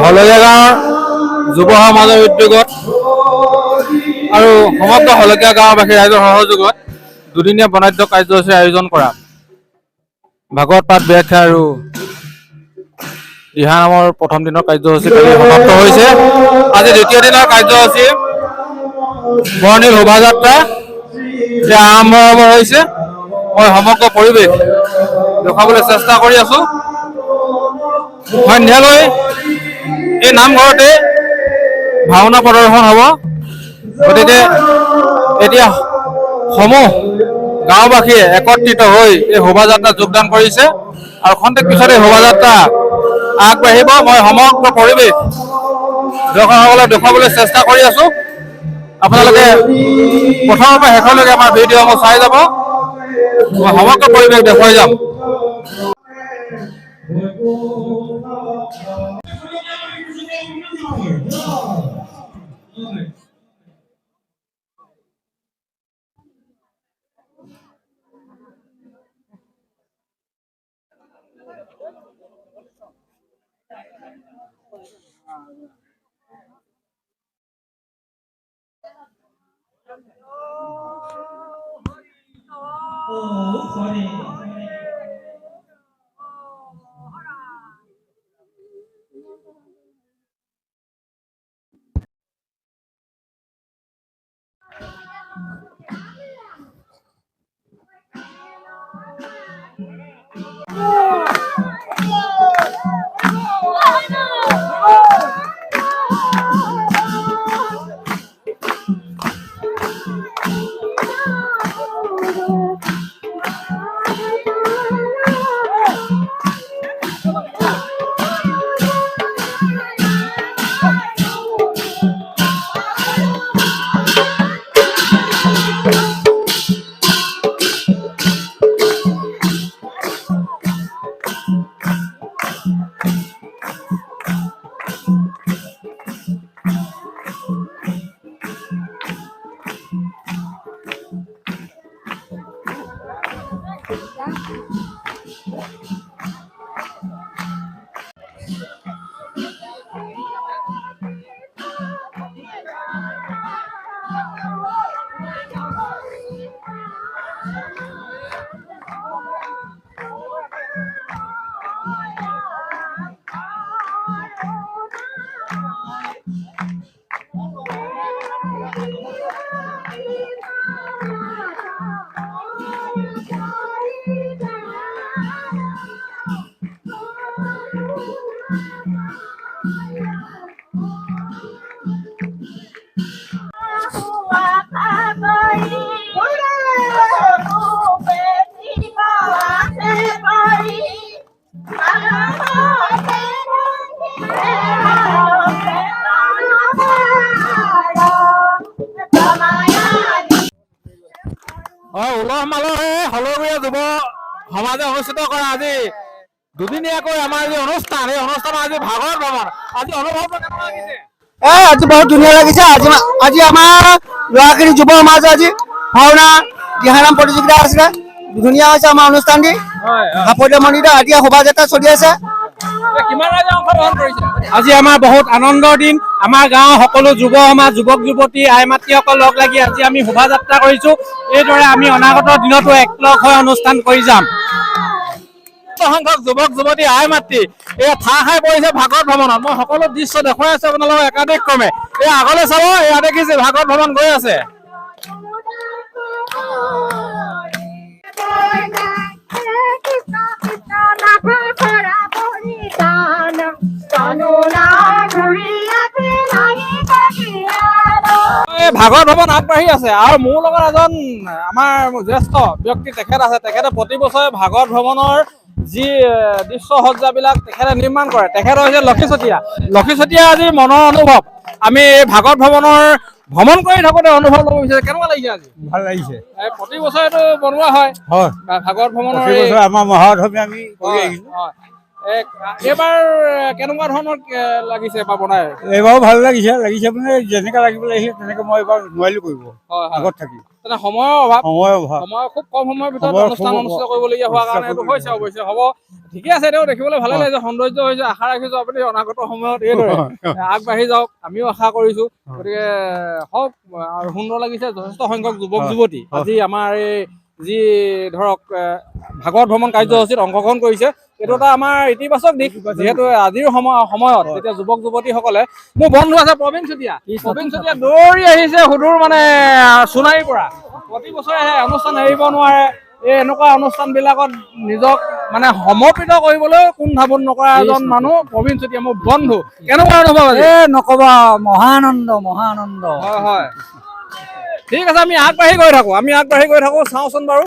হলগীয়া গাঁৱৰ যুৱ সমাজৰ উদ্যোগত আৰু সমগ্ৰ হলগীয়া গাঁওবাসী ৰাইজৰ সহযোগত দুদিনীয়া বৰ্ণাঢ্য কাৰ্যসূচীৰ আয়োজন কৰা ভাগৱত পাঠ ব্যাখ্যা আৰু দিহা নামৰ প্ৰথম দিনৰ কাৰ্যসূচী কালি সমাপ্ত হৈছে। আজি দ্বিতীয় দিনৰ কাৰ্যসূচী বৰ্ণিল শোভাযাত্ৰা আৰম্ভ হ'ব হৈছে। মই সমগ্ৰ পৰিৱেশ দেখুৱাবলৈ চেষ্টা কৰি আছো। সন্ধিয়ালৈ এই নামঘৰতে ভাওনা প্ৰদৰ্শন হ'ব। গতিকে এতিয়া সমূহ গাঁওবাসীয়ে একত্ৰিত হৈ এই শোভাযাত্ৰাত যোগদান কৰিছে আৰু খন্তেক পিছত এই শোভাযাত্ৰা আগবাঢ়িব। মই সমগ্ৰ পৰিৱেশ দৰ্শকসকলক দেখুৱাবলৈ চেষ্টা কৰি আছো। আপোনালোকে প্ৰথমৰ পৰা শেষলৈকে আমাৰ ভিডিঅ'সমূহ চাই যাব। মই সমগ্ৰ পৰিৱেশ দেখুৱাই যাম। উলহ মালহে হলগীয়া যুৱ সমাজে অনুষ্ঠিত কৰা আজি দুদিনীয়াকৈ আমাৰ যি অনুষ্ঠান, এই অনুষ্ঠানৰ আজি ভাগৱত ভ্ৰমণ, আজি অনুভৱ কেনেকুৱা লাগিছে? আজি বহুত ধুনীয়া লাগিছে। আজি আমাৰ ল'ৰাখিনি যুৱ সমাজে আজি ভাওনা দিহানাম প্ৰতিযোগিতা আছিলে, ধুনীয়া হৈছে আমাৰ অনুষ্ঠানটি। হয় সাফল্য মণ্ডিত এতিয়া শোভাযাত্ৰা চলি আছে। কিমান ৰাইজে অংশগ্ৰহণ কৰিছে? আজি আমাৰ বহুত আনন্দৰ দিন। আমাৰ গাঁৱৰ সকলো যুৱ সমাজ, যুৱক যুৱতী, আই মাতৃসকল লগ লাগি আজি আমি শোভাযাত্ৰা কৰিছো। এইদৰে আমি অনাগত দিনতো একলগ হৈ অনুষ্ঠান কৰি যাম। সংখ্যক যুৱক যুৱতী আই মাতৃ এই ঠাই খাই পৰিছে ভাগৱত ভ্ৰমণত। মই সকলো দৃশ্য দেখুৱাই আছো আপোনালোকক একাধিক ক্ৰমে। এই আগলৈ চাব, এয়া দেখিছে ভাগৱত ভ্ৰমণ গৈ আছে। এই ভাগৱত ভ্ৰমণ আগবাঢ়ি আছে আৰু মোৰ লগত এজন আমাৰ জ্যেষ্ঠ ব্যক্তি তেখেত আছে। তেখেতে প্ৰতি বছৰে ভাগৱত ভ্ৰমণৰ যি দৃশ্য সজ্জাবিলাক তেখেতে নিৰ্মাণ কৰে। তেখেত হৈছে লক্ষী চতিয়া। লক্ষী চতিয়া আজি মনৰ অনুভৱ আমি এই ভাগৱত ভ্ৰমণ কৰি থাকোঁতে অনুভৱ ল'ব বিচাৰিছোঁ। কেনেকুৱা লাগিছে আজি? ভাল লাগিছে। প্ৰতি বছৰেতো বনোৱা হয় ভাগৱত ভ্ৰমণৰ। আমাৰ মহাধৰ্মী আমি কৰি আহিছো। এইবাৰ কেনেকুৱা ধৰণৰ লাগিছে বা বনাই? এইবাৰো ভাল লাগিছে মানে যেনেকা লাগিব লাগিছিলে তেনেকে মই এইবাৰ নোৱাৰিলো কৰিব আগত থাকি। সময়ৰ অভাৱ, সময়ৰ অভাৱ, সময় খুব কম সময়ৰ ভিতৰত অনুষ্ঠান অনুষ্ঠিত কৰিবলগীয়া হোৱাৰ কাৰণে এইটো হৈছে। অৱশ্যে হ'ব, ঠিকে আছে। তেওঁ দেখিবলৈ ভালে লাগিছে, সৌন্দৰ্য হৈছে। আশা ৰাখিছো আপুনি অনাগত সময়ত এইদৰে আগবাঢ়ি যাওক, আমিও আশা কৰিছো। গতিকে হওক, আৰু সুন্দৰ লাগিছে। যথেষ্ট সংখ্যক যুৱক যুৱতী আজি আমাৰ এই যি ধৰক ভাগৱত ভ্ৰমণ কাৰ্যসূচীত অংশগ্ৰহণ কৰিছে। এইটো এটা আমাৰ ইতিবাচক দিশ, যিহেতু আজিৰ সময়ত যেতিয়া যুৱক যুৱতীসকলে, মোৰ বন্ধু আছে প্ৰবীণ চুতীয়া দৌৰি আহিছে সুদূৰ মানে সোণাৰীৰ পৰা। প্ৰতি বছৰে আহে, অনুষ্ঠান এৰিব নোৱাৰে। এই এনেকুৱা অনুষ্ঠান বিলাকত নিজক মানে সমৰ্পিত কৰিবলৈ কুণ্ঠাবোধ নকৰা এজন মানুহ প্ৰবীণ চুতীয়া, মোৰ বন্ধু। কেনেকুৱা অনুভৱ আছে? নকবা, মহানন্দ মহানন্দ। হয় হয়, ঠিক আছে। আমি আগবাঢ়ি গৈ থাকো, চাওঁচোন বাৰু।